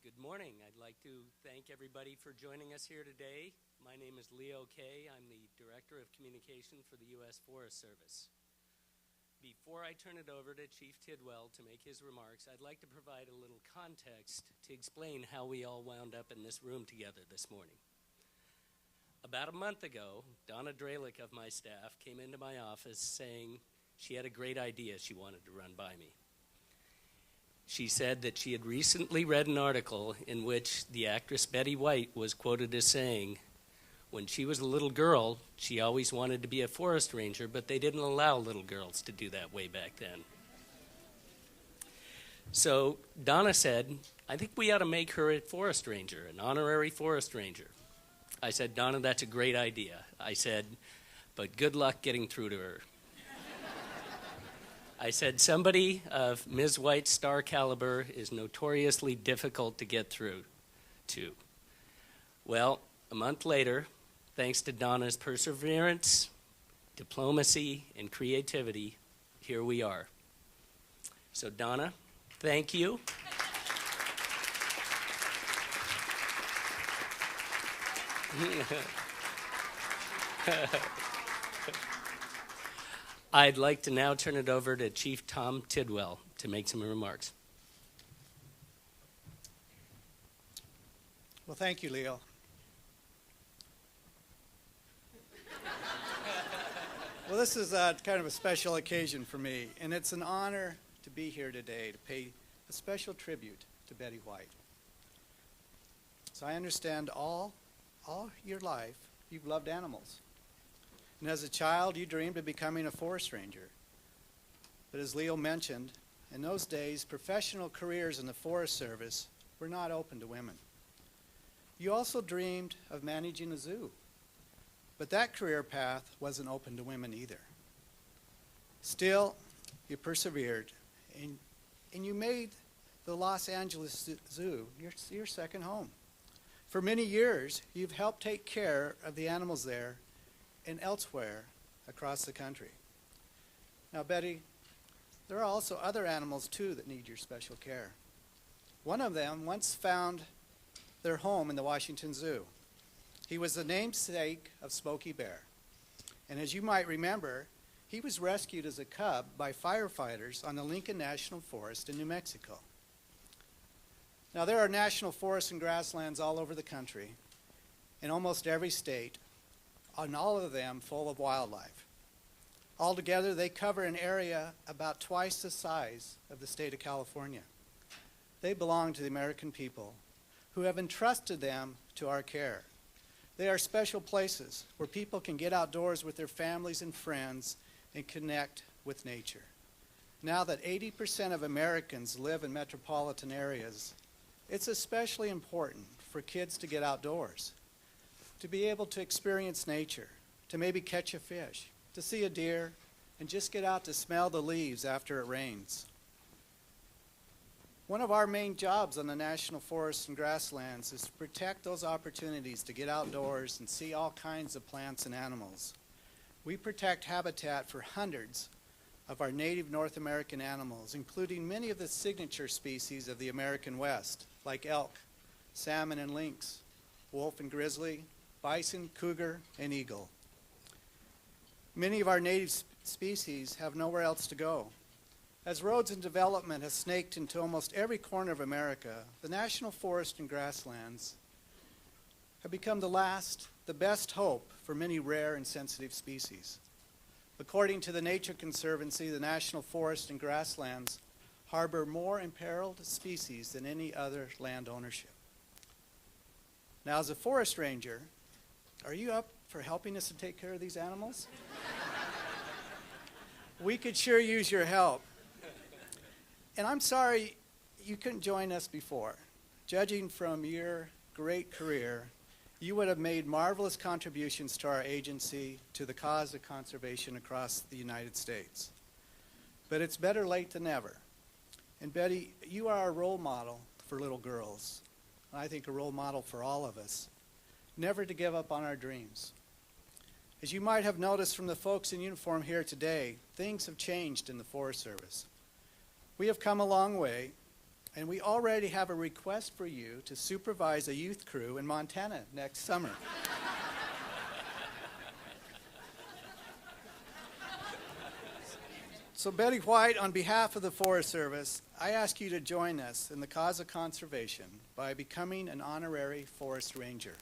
Good morning. I'd like to thank everybody for joining us here today. My name is Leo Kay. I'm the Director of Communication for the U.S. Forest Service. Before I turn it over to Chief Tidwell to make his remarks, I'd like to provide a little context to explain how we all wound up in this room together this morning. About a month ago, Donna Dralick of my staff came into my office saying she had a great idea she wanted to run by me. She said that she had recently read an article in which the actress Betty White was quoted as saying, when she was a little girl, she always wanted to be a forest ranger, but they didn't allow little girls to do that way back then. So Donna said, I think we ought to make her a forest ranger, an honorary forest ranger. I said, Donna, that's a great idea. I said, but good luck getting through to her. I said, somebody of Ms. White's star caliber is notoriously difficult to get through to. Well, a month later, thanks to Donna's perseverance, diplomacy, and creativity, here we are. So Donna, thank you. I'd like to now turn it over to Chief Tom Tidwell to make some remarks. Well, thank you, Leo. Well, this is kind of a special occasion for me, and it's an honor to be here today to pay a special tribute to Betty White. So I understand all your life you've loved animals. And as a child, you dreamed of becoming a forest ranger. But as Leo mentioned, in those days, professional careers in the Forest Service were not open to women. You also dreamed of managing a zoo. But that career path wasn't open to women either. Still, you persevered, and you made the Los Angeles Zoo your second home. For many years, you've helped take care of the animals there and elsewhere across the country. Now, Betty, there are also other animals, too, that need your special care. One of them once found their home in the Washington Zoo. He was the namesake of Smokey Bear. And as you might remember, he was rescued as a cub by firefighters on the Lincoln National Forest in New Mexico. Now, there are national forests and grasslands all over the country, in almost every state, and all of them full of wildlife. Altogether, they cover an area about twice the size of the state of California. They belong to the American people, who have entrusted them to our care. They are special places where people can get outdoors with their families and friends and connect with nature. Now that 80% of Americans live in metropolitan areas, it's especially important for kids to get outdoors, to be able to experience nature, to maybe catch a fish, to see a deer, and just get out to smell the leaves after it rains. One of our main jobs on the national forests and grasslands is to protect those opportunities to get outdoors and see all kinds of plants and animals. We protect habitat for hundreds of our native North American animals, including many of the signature species of the American West, like elk, salmon and lynx, wolf and grizzly, bison, cougar, and eagle. Many of our native species have nowhere else to go. As roads and development have snaked into almost every corner of America, the national forest and grasslands have become the best hope for many rare and sensitive species. According to the Nature Conservancy, the national forest and grasslands harbor more imperiled species than any other land ownership. Now, as a forest ranger, are you up for helping us to take care of these animals? We could sure use your help. And I'm sorry you couldn't join us before. Judging from your great career, you would have made marvelous contributions to our agency, to the cause of conservation across the United States. But it's better late than never. And Betty, you are a role model for little girls. And I think a role model for all of us. Never to give up on our dreams. As you might have noticed from the folks in uniform here today, things have changed in the Forest Service. We have come a long way, And we already have a request for you to supervise a youth crew in Montana next summer. So Betty White, on behalf of the Forest Service, I ask you to join us in the cause of conservation by becoming an honorary forest ranger.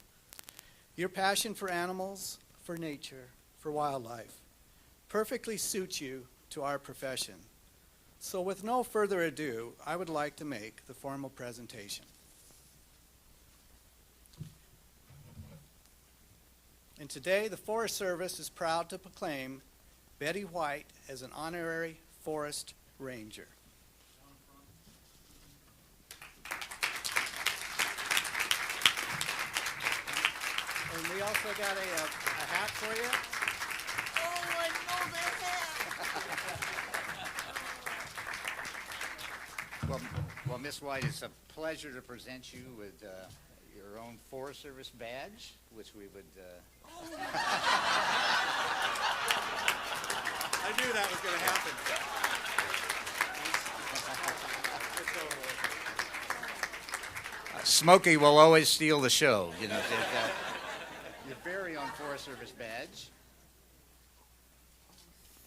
Your passion for animals, for nature, for wildlife perfectly suits you to our profession. So with no further ado, I would like to make the formal presentation. And today, the Forest Service is proud to proclaim Betty White as an honorary forest ranger. And we also got a hat for you. Oh, I know that hat. Well, Miss White, it's a pleasure to present you with your own Forest Service badge, which we would... I knew that was going to happen. Smokey will always steal the show, you know. Your very own Forest Service badge.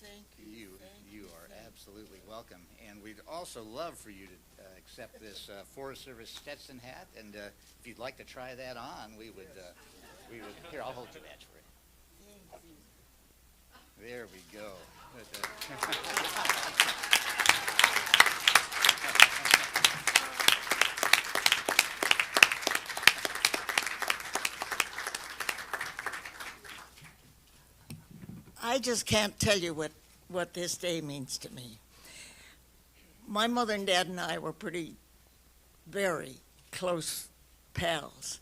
Thank you. You are absolutely welcome. And we'd also love for you to accept this Forest Service Stetson hat. And if you'd like to try that on, we would. Here, I'll hold your badge for you. Thank you. There we go. I just can't tell you what this day means to me. My mother and dad and I were very close pals.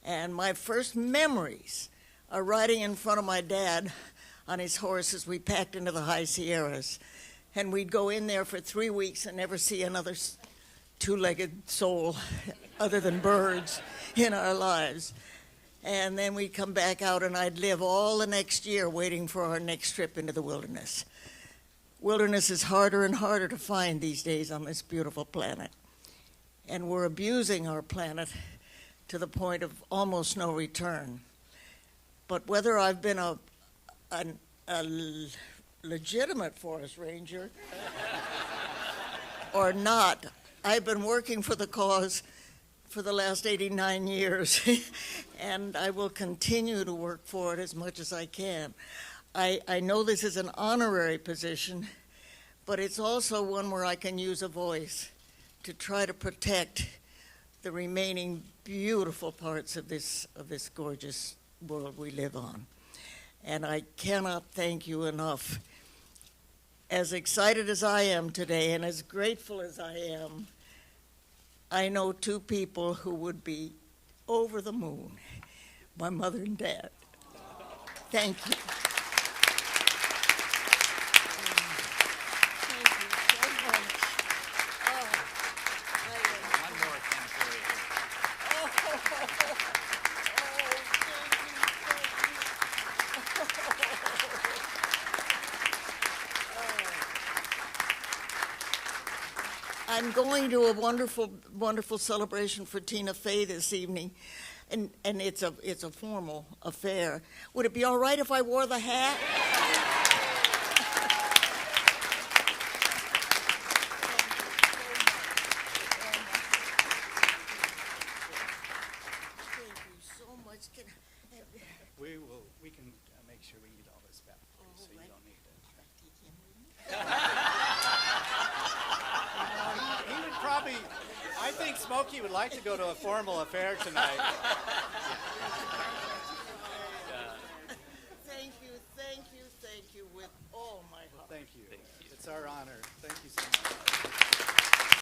And my first memories are riding in front of my dad on his horse as we packed into the high Sierras. And we'd go in there for 3 weeks and never see another two-legged soul other than birds in our lives. And then we'd come back out and I'd live all the next year waiting for our next trip into the wilderness. Wilderness is harder and harder to find these days on this beautiful planet. And we're abusing our planet to the point of almost no return. But whether I've been a legitimate forest ranger or not, I've been working for the cause for the last 89 years, and I will continue to work for it as much as I can. I know this is an honorary position, but it's also one where I can use a voice to try to protect the remaining beautiful parts of this gorgeous world we live on. And I cannot thank you enough. As excited as I am today and as grateful as I am, I know two people who would be over the moon, my mother and dad. Thank you. Thank you so much. One more thing for you. I'm going to a wonderful celebration for Tina Fey this evening, and it's a formal affair. Would it be all right if I wore the hat? Thank you so much. We can make sure we eat all this back for you, so you don't need it. He would probably, I think Smokey would like to go to a formal affair tonight.